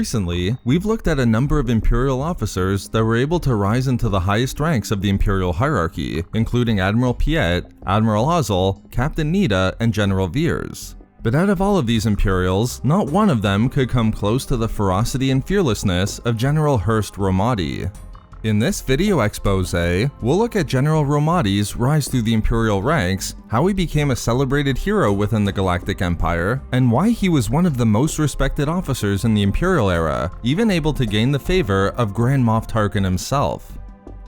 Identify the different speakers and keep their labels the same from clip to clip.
Speaker 1: Recently, we've looked at a number of Imperial officers that were able to rise into the highest ranks of the Imperial hierarchy, including Admiral Piet, Admiral Ozzel, Captain Nita, and General Veers. But out of all of these Imperials, not one of them could come close to the ferocity and fearlessness of General Hurst Romodi. In this video expose, we'll look at General Romodi's rise through the Imperial ranks, how he became a celebrated hero within the Galactic Empire, and why he was one of the most respected officers in the Imperial era, even able to gain the favor of Grand Moff Tarkin himself.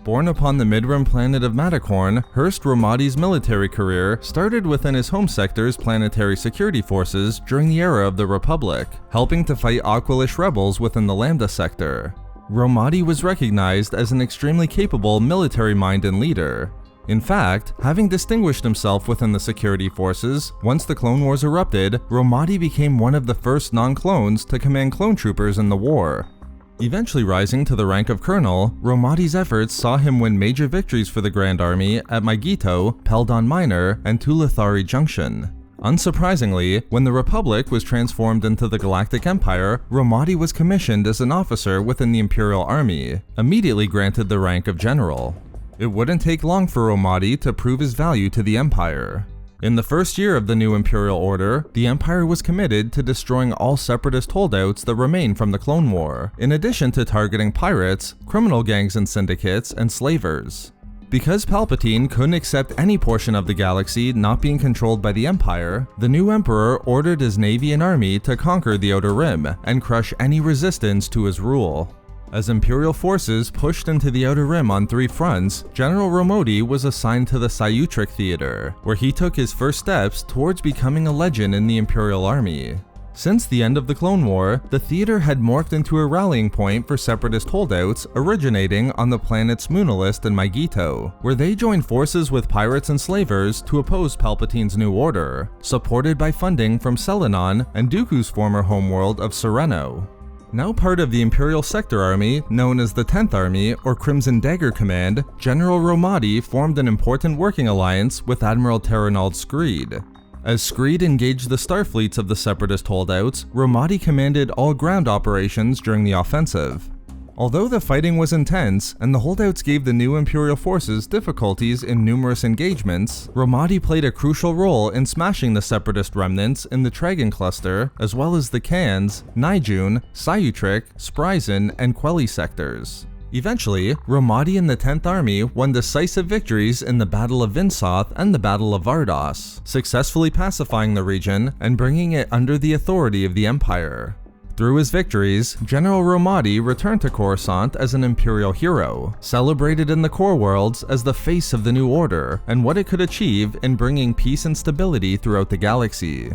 Speaker 1: Born upon the mid-rim planet of Matacorn, Hurst Romodi's military career started within his home sector's planetary security forces during the era of the Republic, helping to fight Aqualish rebels within the Lambda sector. Romodi was recognized as an extremely capable military mind and leader. In fact, having distinguished himself within the security forces, once the Clone Wars erupted, Romodi became one of the first non-clones to command clone troopers in the war. Eventually rising to the rank of colonel, Romodi's efforts saw him win major victories for the Grand Army at Maigito, Peldon Minor, and Tulathari Junction. Unsurprisingly, when the Republic was transformed into the Galactic Empire, Romodi was commissioned as an officer within the Imperial Army, immediately granted the rank of general. It wouldn't take long for Romodi to prove his value to the Empire. In the first year of the new Imperial Order, the Empire was committed to destroying all separatist holdouts that remained from the Clone War, in addition to targeting pirates, criminal gangs and syndicates, and slavers. Because Palpatine couldn't accept any portion of the galaxy not being controlled by the Empire, the new Emperor ordered his navy and army to conquer the Outer Rim and crush any resistance to his rule. As Imperial forces pushed into the Outer Rim on 3 fronts, General Romodi was assigned to the Sayutric Theater, where he took his first steps towards becoming a legend in the Imperial Army. Since the end of the Clone War, the theater had morphed into a rallying point for separatist holdouts originating on the planets Moonalist and Maigito, where they joined forces with pirates and slavers to oppose Palpatine's New Order, supported by funding from Selenon and Dooku's former homeworld of Sereno. Now part of the Imperial Sector Army, known as the 10th Army or Crimson Dagger Command, General Romodi formed an important working alliance with Admiral Terranald Screed. As Screed engaged the starfleets of the separatist holdouts, Romodi commanded all ground operations during the offensive. Although the fighting was intense and the holdouts gave the new Imperial forces difficulties in numerous engagements, Romodi played a crucial role in smashing the separatist remnants in the Tragan Cluster, as well as the Khans, Nijun, Sayutric, Spryzen, and Quelli sectors. Eventually, Romodi and the 10th Army won decisive victories in the Battle of Vinsoth and the Battle of Vardos, successfully pacifying the region and bringing it under the authority of the Empire. Through his victories, General Romodi returned to Coruscant as an Imperial hero, celebrated in the core worlds as the face of the New Order and what it could achieve in bringing peace and stability throughout the galaxy.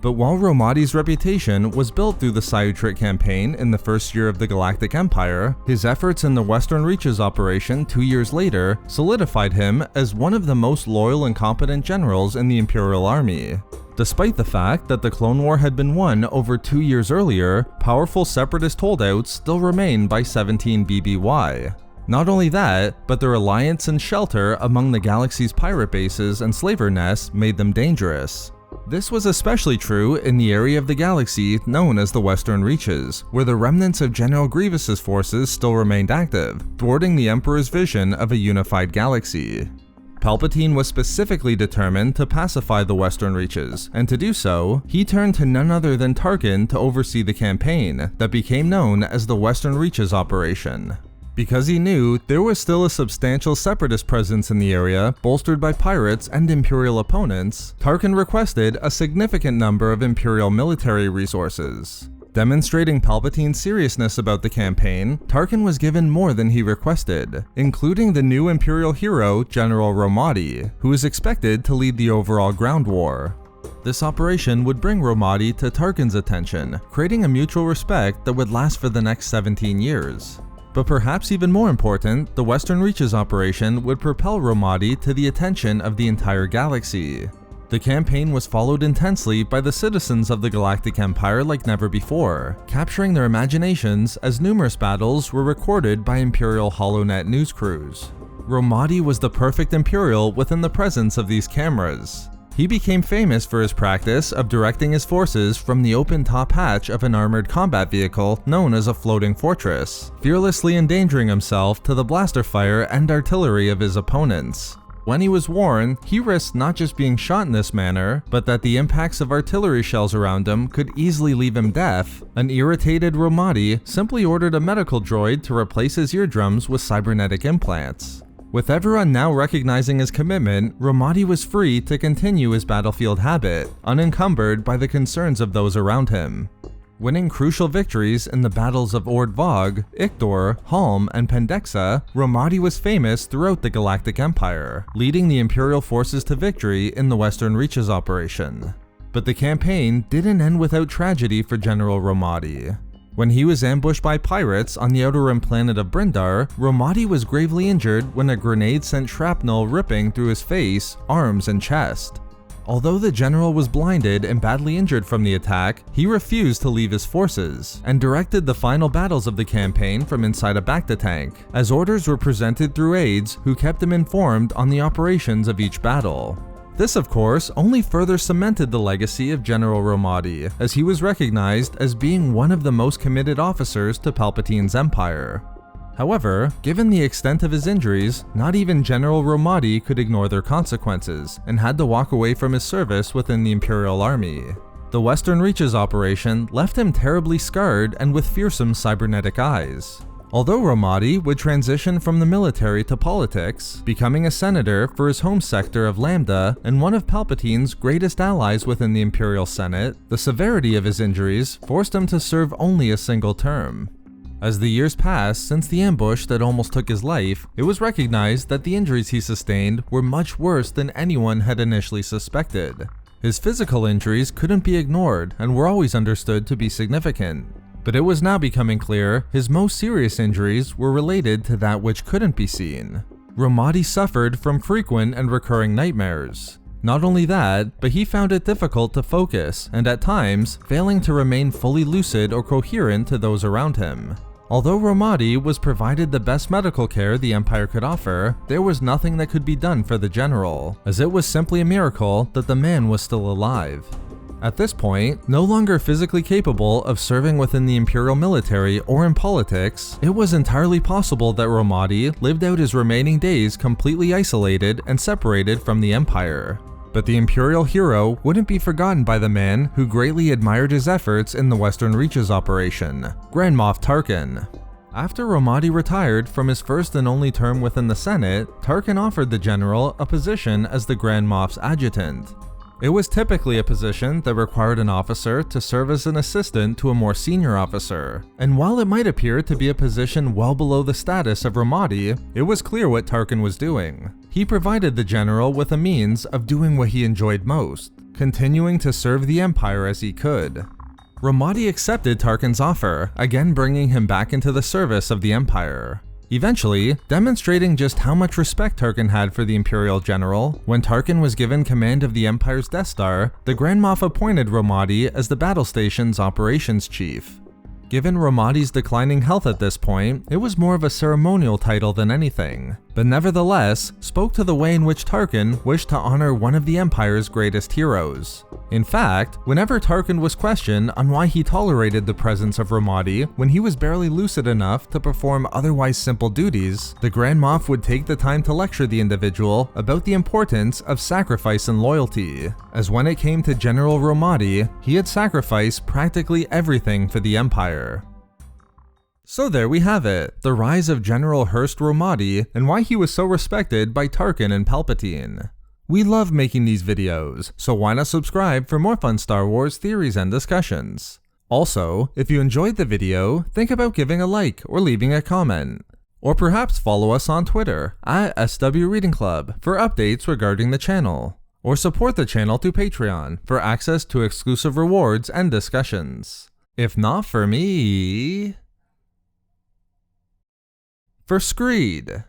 Speaker 1: But while Romodi's reputation was built through the Sayutric campaign in the first year of the Galactic Empire, his efforts in the Western Reaches operation 2 years later solidified him as one of the most loyal and competent generals in the Imperial Army. Despite the fact that the Clone War had been won over 2 years earlier, powerful separatist holdouts still remained by 17 BBY. Not only that, but their alliance and shelter among the galaxy's pirate bases and slaver nests made them dangerous. This was especially true in the area of the galaxy known as the Western Reaches, where the remnants of General Grievous's forces still remained active, thwarting the Emperor's vision of a unified galaxy. Palpatine was specifically determined to pacify the Western Reaches, and to do so, he turned to none other than Tarkin to oversee the campaign that became known as the Western Reaches Operation. Because he knew there was still a substantial separatist presence in the area, bolstered by pirates and Imperial opponents, Tarkin requested a significant number of Imperial military resources. Demonstrating Palpatine's seriousness about the campaign, Tarkin was given more than he requested, including the new Imperial hero General Romodi, who is expected to lead the overall ground war. This operation would bring Romodi to Tarkin's attention, creating a mutual respect that would last for the next 17 years. But perhaps even more important, the Western Reaches operation would propel Romodi to the attention of the entire galaxy. The campaign was followed intensely by the citizens of the Galactic Empire like never before, capturing their imaginations as numerous battles were recorded by Imperial HoloNet news crews. Romodi was the perfect Imperial within the presence of these cameras. He became famous for his practice of directing his forces from the open top hatch of an armored combat vehicle known as a floating fortress, fearlessly endangering himself to the blaster fire and artillery of his opponents. When he was worn, he risked not just being shot in this manner, but that the impacts of artillery shells around him could easily leave him deaf. An irritated Romodi simply ordered a medical droid to replace his eardrums with cybernetic implants. With everyone now recognizing his commitment, Romodi was free to continue his battlefield habit, unencumbered by the concerns of those around him. Winning crucial victories in the battles of Ord Vog, Iktor, Halm, and Pendexa, Romodi was famous throughout the Galactic Empire, leading the Imperial forces to victory in the Western Reaches operation. But the campaign didn't end without tragedy for General Romodi. When he was ambushed by pirates on the outer rim planet of Brindar, Romodi was gravely injured when a grenade sent shrapnel ripping through his face, arms, and chest. Although the general was blinded and badly injured from the attack, he refused to leave his forces, and directed the final battles of the campaign from inside a Bacta tank, as orders were presented through aides who kept him informed on the operations of each battle. This, of course, only further cemented the legacy of General Romodi, as he was recognized as being one of the most committed officers to Palpatine's empire. However, given the extent of his injuries, not even General Romodi could ignore their consequences, and had to walk away from his service within the Imperial Army. The Western Reaches operation left him terribly scarred and with fearsome cybernetic eyes. Although Romodi would transition from the military to politics, becoming a senator for his home sector of Lambda and one of Palpatine's greatest allies within the Imperial Senate, the severity of his injuries forced him to serve only a single term. As the years passed since the ambush that almost took his life, it was recognized that the injuries he sustained were much worse than anyone had initially suspected. His physical injuries couldn't be ignored and were always understood to be significant. But it was now becoming clear his most serious injuries were related to that which couldn't be seen. Romodi suffered from frequent and recurring nightmares. Not only that, but he found it difficult to focus and at times failing to remain fully lucid or coherent to those around him. Although Romodi was provided the best medical care the Empire could offer, there was nothing that could be done for the general, as it was simply a miracle that the man was still alive. At this point, no longer physically capable of serving within the Imperial military or in politics, it was entirely possible that Romodi lived out his remaining days completely isolated and separated from the Empire. But the Imperial hero wouldn't be forgotten by the man who greatly admired his efforts in the Western Reaches operation, Grand Moff Tarkin. After Romodi retired from his first and only term within the Senate, Tarkin offered the general a position as the Grand Moff's adjutant. It was typically a position that required an officer to serve as an assistant to a more senior officer, and while it might appear to be a position well below the status of Romodi, it was clear what Tarkin was doing. He provided the general with a means of doing what he enjoyed most, continuing to serve the Empire as he could. Romodi accepted Tarkin's offer, again bringing him back into the service of the Empire. Eventually, demonstrating just how much respect Tarkin had for the Imperial General, when Tarkin was given command of the Empire's Death Star, the Grand Moff appointed Romodi as the battle station's operations chief. Given Romodi's declining health at this point, it was more of a ceremonial title than anything, but nevertheless spoke to the way in which Tarkin wished to honor one of the Empire's greatest heroes. In fact, whenever Tarkin was questioned on why he tolerated the presence of Romodi when he was barely lucid enough to perform otherwise simple duties, the Grand Moff would take the time to lecture the individual about the importance of sacrifice and loyalty, as when it came to General Romodi, he had sacrificed practically everything for the Empire. So there we have it, the rise of General Hurst Romodi and why he was so respected by Tarkin and Palpatine. We love making these videos, so why not subscribe for more fun Star Wars theories and discussions. Also, if you enjoyed the video, think about giving a like or leaving a comment. Or perhaps follow us on Twitter at SW Reading Club for updates regarding the channel. Or support the channel through Patreon for access to exclusive rewards and discussions. If not for me... for Screed.